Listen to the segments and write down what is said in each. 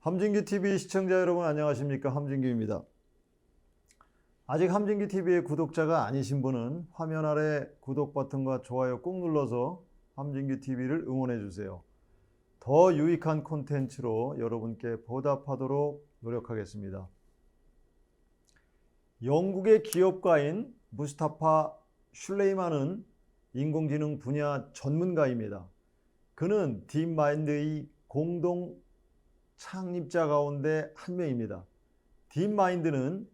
함진규 TV 시청자 여러분 안녕하십니까? 함진규입니다. 아직 함진규 TV의 구독자가 아니신 분은 화면 아래 구독 버튼과 좋아요 꾹 눌러서 함진규 TV를 응원해 주세요. 더 유익한 콘텐츠로 여러분께 보답하도록 노력하겠습니다. 영국의 기업가인 무스타파 슐레이만은 인공지능 분야 전문가입니다. 그는 딥마인드의 공동 창립자 가운데 한 명입니다. 딥마인드는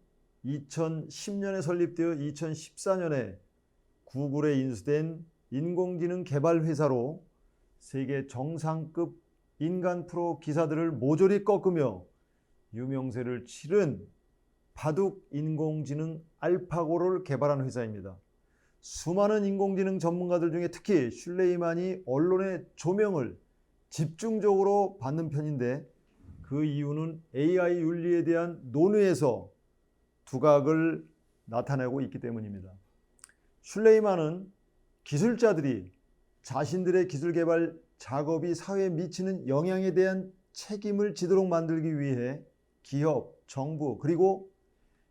2010년에 설립되어 2014년에 구글에 인수된 인공지능 개발 회사로 세계 정상급 인간 프로 기사들을 모조리 꺾으며 유명세를 치른 바둑 인공지능 알파고를 개발한 회사입니다. 수많은 인공지능 전문가들 중에 특히 슐레이만이 언론의 조명을 집중적으로 받는 편인데 그 이유는 AI 윤리에 대한 논의에서 두각을 나타내고 있기 때문입니다. 슐레이만은 기술자들이 자신들의 기술 개발 작업이 사회에 미치는 영향에 대한 책임을 지도록 만들기 위해 기업, 정부, 그리고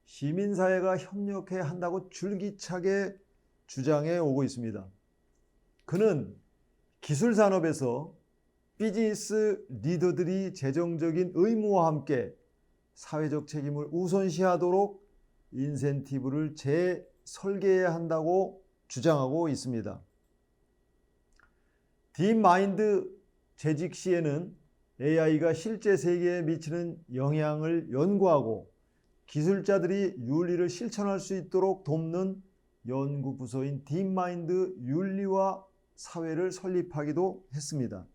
시민사회가 협력해야 한다고 줄기차게 주장해 오고 있습니다. 그는 기술 산업에서 비즈니스 리더들이 재정적인 의무와 함께 사회적 책임을 우선시하도록 인센티브를 재설계해야 한다고 주장하고 있습니다. 딥마인드 재직 시에는 AI가 실제 세계에 미치는 영향을 연구하고 기술자들이 윤리를 실천할 수 있도록 돕는 연구 부서인 딥마인드 윤리와 사회를 설립하기도 했습니다.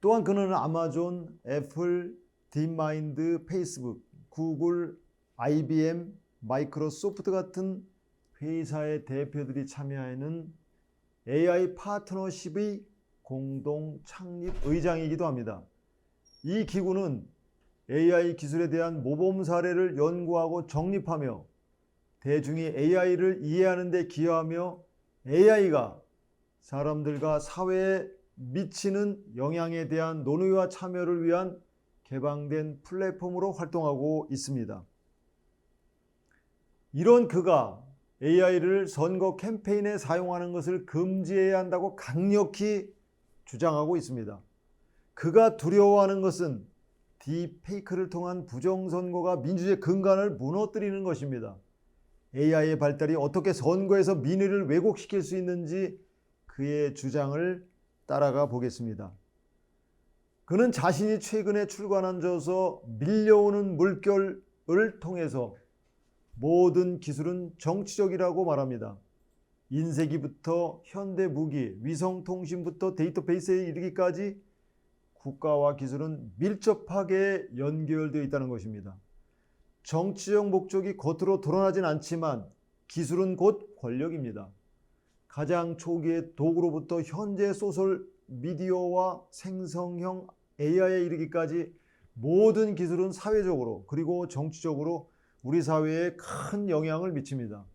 또한 그는 아마존, 애플, 딥마인드, 페이스북, 구글, IBM, 마이크로소프트 같은 회사의 대표들이 참여하는 AI 파트너십의 공동 창립 의장이기도 합니다. 이 기구는 AI 기술에 대한 모범 사례를 연구하고 정립하며 대중이 AI를 이해하는 데 기여하며 AI가 사람들과 사회에 미치는 영향에 대한 논의와 참여를 위한 개방된 플랫폼으로 활동하고 있습니다. 이런 그가 AI를 선거 캠페인에 사용하는 것을 금지해야 한다고 강력히 주장하고 있습니다. 그가 두려워하는 것은 딥페이크를 통한 부정선거가 민주주의 근간을 무너뜨리는 것입니다. AI의 발달이 어떻게 선거에서 민의를 왜곡시킬 수 있는지 그의 주장을 따라가 보겠습니다. 그는 자신이 최근에 출간한 저서 밀려오는 물결을 통해서 모든 기술은 정치적이라고 말합니다. 인쇄기부터 현대무기, 위성통신부터 데이터베이스에 이르기까지 국가와 기술은 밀접하게 연결되어 있다는 것입니다. 정치적 목적이 겉으로 드러나진 않지만 기술은 곧 권력입니다. 가장 초기의 도구로부터 현재 소셜 미디어와 생성형 AI에 이르기까지 모든 기술은 사회적으로 그리고 정치적으로 우리 사회에 큰 영향을 미칩니다.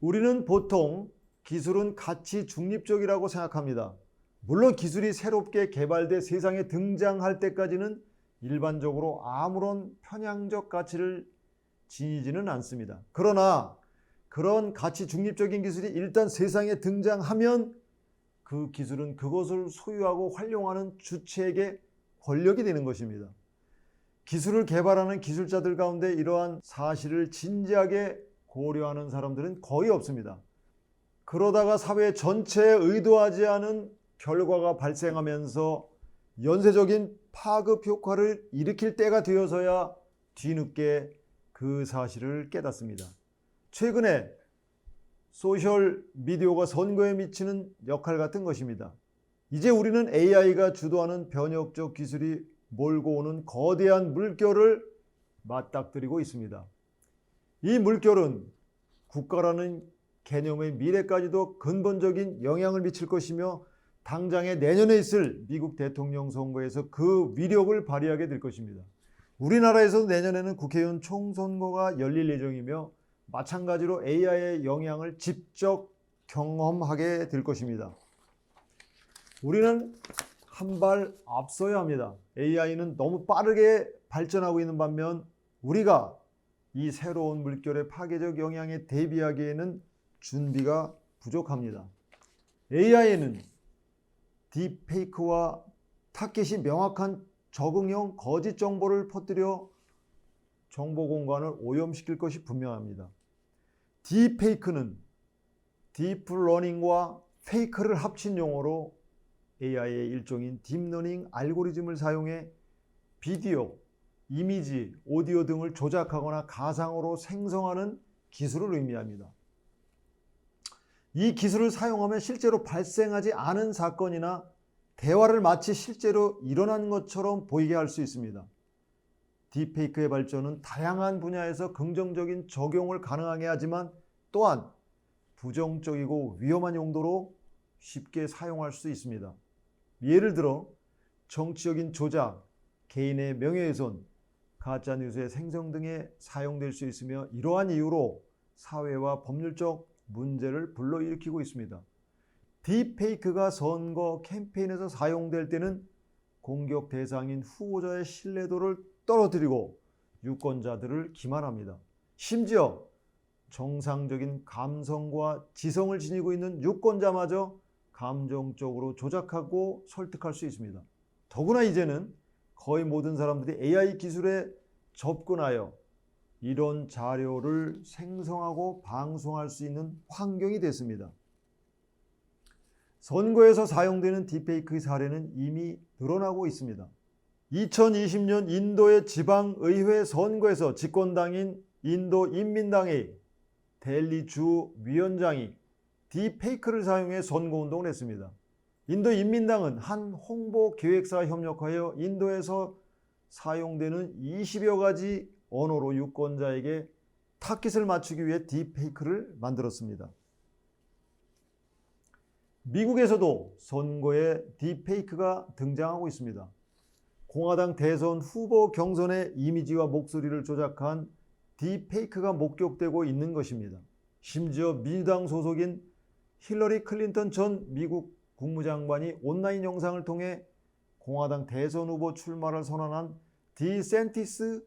우리는 보통 기술은 가치 중립적이라고 생각합니다. 물론 기술이 새롭게 개발돼 세상에 등장할 때까지는 일반적으로 아무런 편향적 가치를 지니지는 않습니다. 그러나 그런 가치 중립적인 기술이 일단 세상에 등장하면 그 기술은 그것을 소유하고 활용하는 주체에게 권력이 되는 것입니다. 기술을 개발하는 기술자들 가운데 이러한 사실을 진지하게 고려하는 사람들은 거의 없습니다. 그러다가 사회 전체에 의도하지 않은 결과가 발생하면서 연쇄적인 파급 효과를 일으킬 때가 되어서야 뒤늦게 그 사실을 깨닫습니다. 최근에 소셜 미디어가 선거에 미치는 역할 같은 것입니다. 이제 우리는 AI가 주도하는 변혁적 기술이 몰고 오는 거대한 물결을 맞닥뜨리고 있습니다. 이 물결은 국가라는 개념의 미래까지도 근본적인 영향을 미칠 것이며 당장에 내년에 있을 미국 대통령 선거에서 그 위력을 발휘하게 될 것입니다. 우리나라에서도 내년에는 국회의원 총선거가 열릴 예정이며 마찬가지로 AI의 영향을 직접 경험하게 될 것입니다. 우리는 한 발 앞서야 합니다. AI는 너무 빠르게 발전하고 있는 반면 우리가 이 새로운 물결의 파괴적 영향에 대비하기에는 준비가 부족합니다. AI에는 딥페이크와 타깃이 명확한 적응형 거짓 정보를 퍼뜨려 정보 공간을 오염시킬 것이 분명합니다. 딥페이크는 딥러닝과 페이크를 합친 용어로 AI의 일종인 딥러닝 알고리즘을 사용해 비디오, 이미지, 오디오 등을 조작하거나 가상으로 생성하는 기술을 의미합니다. 이 기술을 사용하면 실제로 발생하지 않은 사건이나 대화를 마치 실제로 일어난 것처럼 보이게 할 수 있습니다. 딥페이크의 발전은 다양한 분야에서 긍정적인 적용을 가능하게 하지만 또한 부정적이고 위험한 용도로 쉽게 사용할 수 있습니다. 예를 들어 정치적인 조작, 개인의 명예훼손, 가짜뉴스의 생성 등에 사용될 수 있으며 이러한 이유로 사회와 법률적 문제를 불러일으키고 있습니다. 딥페이크가 선거 캠페인에서 사용될 때는 공격 대상인 후보자의 신뢰도를 떨어뜨리고 유권자들을 기만합니다. 심지어 정상적인 감성과 지성을 지니고 있는 유권자마저 감정적으로 조작하고 설득할 수 있습니다. 더구나 이제는 거의 모든 사람들이 AI 기술에 접근하여 이런 자료를 생성하고 방송할 수 있는 환경이 됐습니다. 선거에서 사용되는 딥페이크 사례는 이미 늘어나고 있습니다. 2020년 인도의 지방의회 선거에서 집권당인 인도 인민당의 델리 주 위원장이 딥페이크를 사용해 선거운동을 했습니다. 인도 인민당은 한 홍보 기획사와 협력하여 인도에서 사용되는 20여 가지 언어로 유권자에게 타깃을 맞추기 위해 딥페이크를 만들었습니다. 미국에서도 선거에 딥페이크가 등장하고 있습니다. 공화당 대선 후보 경선의 이미지와 목소리를 조작한 딥페이크가 목격되고 있는 것입니다. 심지어 민주당 소속인 힐러리 클린턴 전 미국 국무장관이 온라인 영상을 통해 공화당 대선 후보 출마를 선언한 디샌티스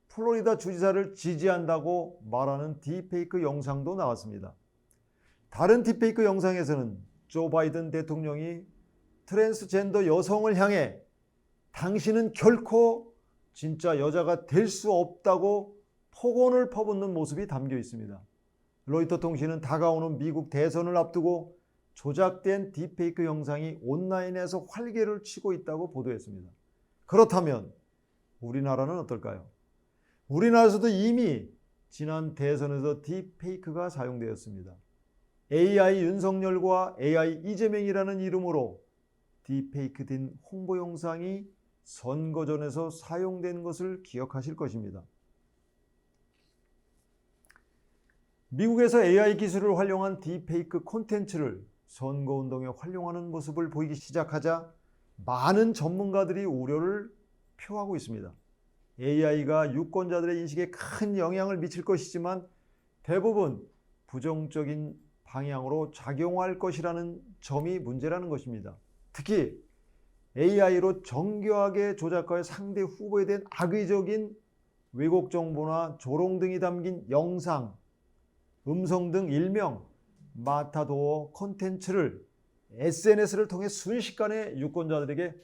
플로리다 주지사를 지지한다고 말하는 딥페이크 영상도 나왔습니다. 다른 딥페이크 영상에서는 조 바이든 대통령이 트랜스젠더 여성을 향해 당신은 결코 진짜 여자가 될 수 없다고 폭언을 퍼붓는 모습이 담겨 있습니다. 로이터 통신은 다가오는 미국 대선을 앞두고 조작된 딥페이크 영상이 온라인에서 활개를 치고 있다고 보도했습니다. 그렇다면 우리나라는 어떨까요? 우리나라에서도 이미 지난 대선에서 딥페이크가 사용되었습니다. AI 윤석열과 AI 이재명이라는 이름으로 딥페이크된 홍보 영상이 선거전에서 사용된 것을 기억하실 것입니다. 미국에서 AI 기술을 활용한 딥페이크 콘텐츠를 선거운동에 활용하는 모습을 보이기 시작하자 많은 전문가들이 우려를 표하고 있습니다. AI가 유권자들의 인식에 큰 영향을 미칠 것이지만 대부분 부정적인 방향으로 작용할 것이라는 점이 문제라는 것입니다. 특히 AI로 정교하게 조작하여 상대 후보에 대한 악의적인 왜곡 정보나 조롱 등이 담긴 영상, 음성 등 일명 마타도어 콘텐츠를 SNS를 통해 순식간에 유권자들에게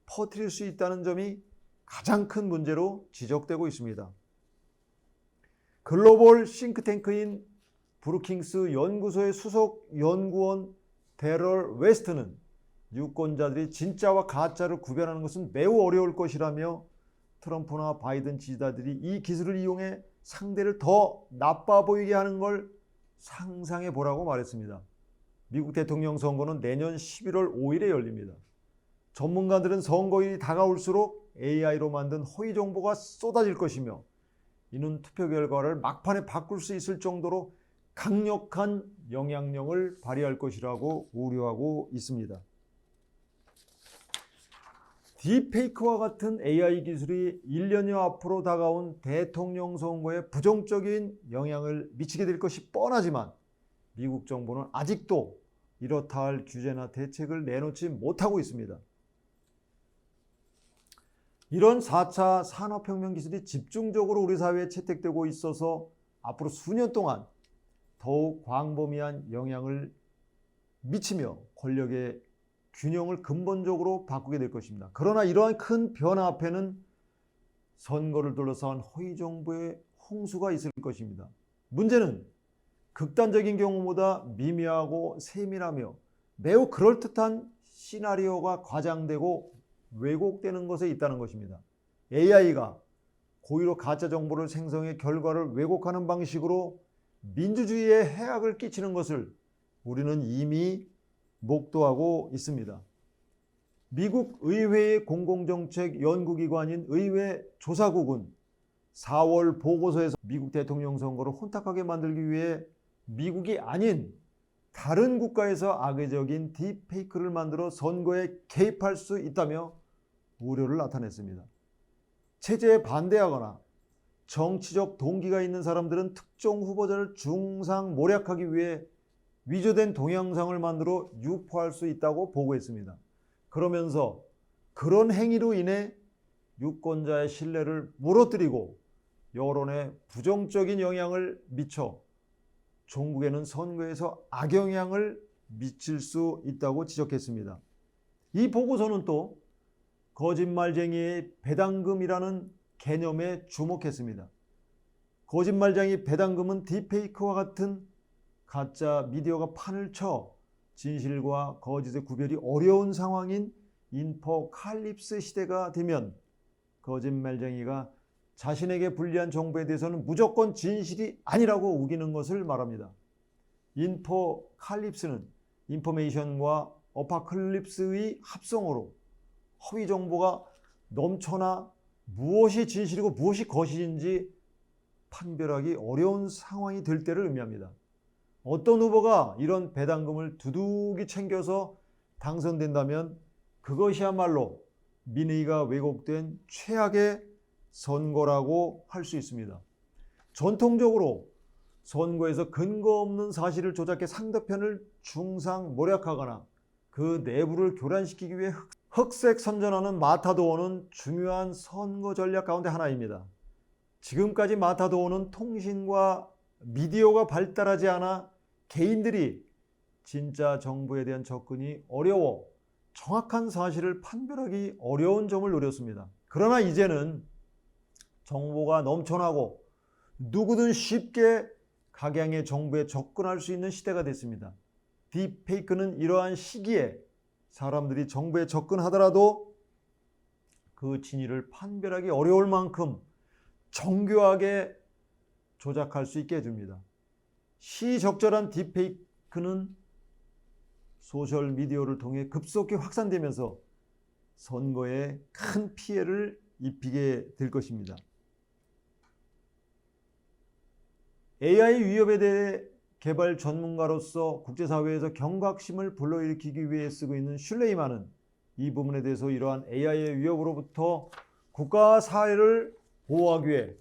퍼뜨릴 수 있다는 점이 가장 큰 문제로 지적되고 있습니다. 글로벌 싱크탱크인 브루킹스 연구소의 수석 연구원 데럴 웨스트는 유권자들이 진짜와 가짜를 구별하는 것은 매우 어려울 것이라며 트럼프나 바이든 지지자들이 이 기술을 이용해 상대를 더 나빠 보이게 하는 걸 상상해 보라고 말했습니다. 미국 대통령 선거는 내년 11월 5일에 열립니다. 전문가들은 선거일이 다가올수록 AI로 만든 허위 정보가 쏟아질 것이며 이는 투표 결과를 막판에 바꿀 수 있을 정도로 강력한 영향력을 발휘할 것이라고 우려하고 있습니다. 딥페이크와 같은 AI 기술이 1년여 앞으로 다가온 대통령 선거에 부정적인 영향을 미치게 될 것이 뻔하지만 미국 정부는 아직도 이렇다 할 규제나 대책을 내놓지 못하고 있습니다. 이런 4차 산업혁명 기술이 집중적으로 우리 사회에 채택되고 있어서 앞으로 수년 동안 더욱 광범위한 영향을 미치며 권력의 균형을 근본적으로 바꾸게 될 것입니다. 그러나 이러한 큰 변화 앞에는 선거를 둘러싼 허위 정보의 홍수가 있을 것입니다. 문제는 극단적인 경우보다 미미하고 세밀하며 매우 그럴듯한 시나리오가 과장되고 왜곡되는 것에 있다는 것입니다. AI가 고의로 가짜 정보를 생성해 결과를 왜곡하는 방식으로 민주주의에 해악을 끼치는 것을 우리는 이미 목도하고 있습니다. 미국 의회의 공공정책 연구기관인 의회조사국은 4월 보고서에서 미국 대통령 선거를 혼탁하게 만들기 위해 미국이 아닌 다른 국가에서 악의적인 딥페이크를 만들어 선거에 개입할 수 있다며 우려를 나타냈습니다. 체제에 반대하거나 정치적 동기가 있는 사람들은 특정 후보자를 중상모략하기 위해 위조된 동영상을 만들어 유포할 수 있다고 보고했습니다. 그러면서 그런 행위로 인해 유권자의 신뢰를 무너뜨리고 여론에 부정적인 영향을 미쳐 종국에는 선거에서 악영향을 미칠 수 있다고 지적했습니다. 이 보고서는 또 거짓말쟁이의 배당금이라는 개념에 주목했습니다. 거짓말쟁이 배당금은 딥페이크와 같은 가짜 미디어가 판을 쳐 진실과 거짓의 구별이 어려운 상황인 인포칼립스 시대가 되면 거짓말쟁이가 자신에게 불리한 정보에 대해서는 무조건 진실이 아니라고 우기는 것을 말합니다. 인포칼립스는 인포메이션과 어파클립스의 합성어로 허위 정보가 넘쳐나 무엇이 진실이고 무엇이 거짓인지 판별하기 어려운 상황이 될 때를 의미합니다. 어떤 후보가 이런 배당금을 두둑이 챙겨서 당선된다면 그것이야말로 민의가 왜곡된 최악의 선거라고 할 수 있습니다. 전통적으로 선거에서 근거 없는 사실을 조작해 상대편을 중상모략하거나 그 내부를 교란시키기 위해 흑색 선전하는 마타도어는 중요한 선거 전략 가운데 하나입니다. 지금까지 마타도어는 통신과 미디어가 발달하지 않아 개인들이 진짜 정보에 대한 접근이 어려워 정확한 사실을 판별하기 어려운 점을 노렸습니다. 그러나 이제는 정보가 넘쳐나고 누구든 쉽게 각양의 정보에 접근할 수 있는 시대가 됐습니다. 딥페이크는 이러한 시기에 사람들이 정보에 접근하더라도 그 진위를 판별하기 어려울 만큼 정교하게 조작할 수 있게 해줍니다. 시적절한 딥페이크는 소셜미디어를 통해 급속히 확산되면서 선거에 큰 피해를 입히게 될 것입니다. AI 위협에 대해 개발 전문가로서 국제사회에서 경각심을 불러일으키기 위해 쓰고 있는 슐레이만은 이 부분에 대해서 이러한 AI의 위협으로부터 국가 사회를 보호하기 위해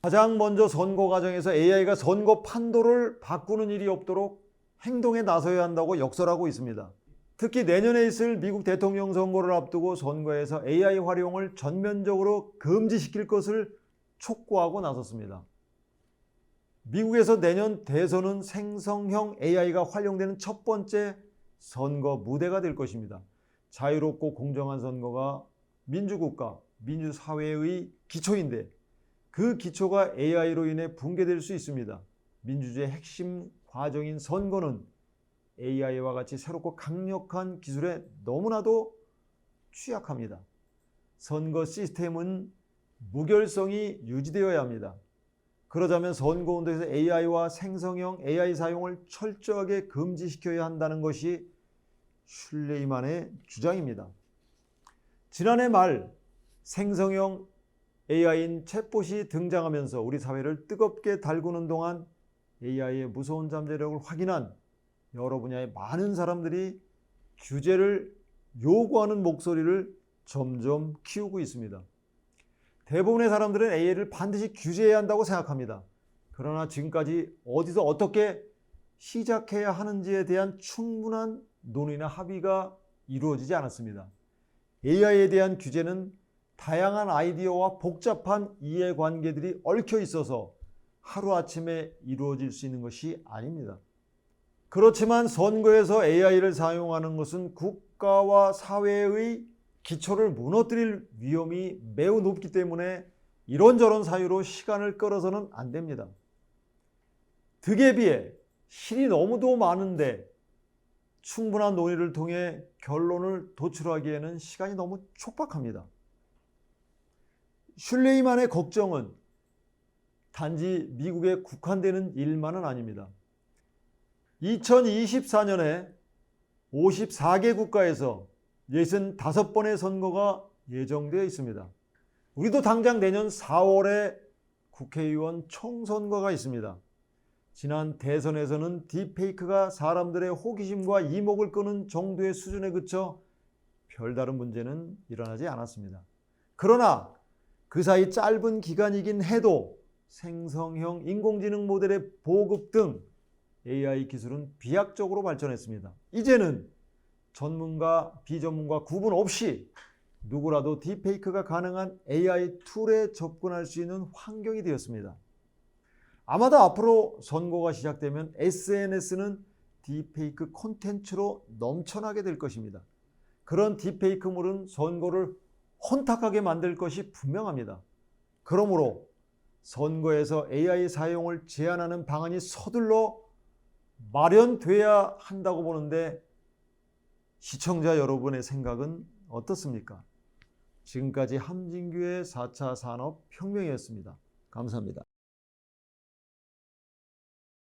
가장 먼저 선거 과정에서 AI가 선거 판도를 바꾸는 일이 없도록 행동에 나서야 한다고 역설하고 있습니다. 특히 내년에 있을 미국 대통령 선거를 앞두고 선거에서 AI 활용을 전면적으로 금지시킬 것을 촉구하고 나섰습니다. 미국에서 내년 대선은 생성형 AI가 활용되는 첫 번째 선거 무대가 될 것입니다. 자유롭고 공정한 선거가 민주국가, 민주사회의 기초인데 그 기초가 AI로 인해 붕괴될 수 있습니다. 민주주의의 핵심 과정인 선거는 AI와 같이 새롭고 강력한 기술에 너무나도 취약합니다. 선거 시스템은 무결성이 유지되어야 합니다. 그러자면 선거운동에서 AI와 생성형 AI 사용을 철저하게 금지시켜야 한다는 것이 슐레이만의 주장입니다. 지난해 말 생성형 AI인 챗봇이 등장하면서 우리 사회를 뜨겁게 달구는 동안 AI의 무서운 잠재력을 확인한 여러 분야의 많은 사람들이 규제를 요구하는 목소리를 점점 키우고 있습니다. 대부분의 사람들은 AI를 반드시 규제해야 한다고 생각합니다. 그러나 지금까지 어디서 어떻게 시작해야 하는지에 대한 충분한 논의나 합의가 이루어지지 않았습니다. AI에 대한 규제는 다양한 아이디어와 복잡한 이해관계들이 얽혀 있어서 하루아침에 이루어질 수 있는 것이 아닙니다. 그렇지만 선거에서 AI를 사용하는 것은 국가와 사회의 기초를 무너뜨릴 위험이 매우 높기 때문에 이런저런 사유로 시간을 끌어서는 안 됩니다. 득에 비해 실이 너무도 많은데 충분한 논의를 통해 결론을 도출하기에는 시간이 너무 촉박합니다. 슐레이만의 걱정은 단지 미국에 국한되는 일만은 아닙니다. 2024년에 54개 국가에서 65번의 선거가 예정되어 있습니다. 우리도 당장 내년 4월에 국회의원 총선거가 있습니다. 지난 대선에서는 딥페이크가 사람들의 호기심과 이목을 끄는 정도의 수준에 그쳐 별다른 문제는 일어나지 않았습니다. 그러나 그 사이 짧은 기간이긴 해도 생성형 인공지능 모델의 보급 등 AI 기술은 비약적으로 발전했습니다. 이제는 전문가, 비전문가 구분 없이 누구라도 딥페이크가 가능한 AI 툴에 접근할 수 있는 환경이 되었습니다. 아마도 앞으로 선거가 시작되면 SNS는 딥페이크 콘텐츠로 넘쳐나게 될 것입니다. 그런 딥페이크물은 선거를 혼탁하게 만들 것이 분명합니다. 그러므로 선거에서 AI 사용을 제한하는 방안이 서둘러 마련돼야 한다고 보는데 시청자 여러분의 생각은 어떻습니까? 지금까지 함진규의 4차 산업혁명이었습니다. 감사합니다.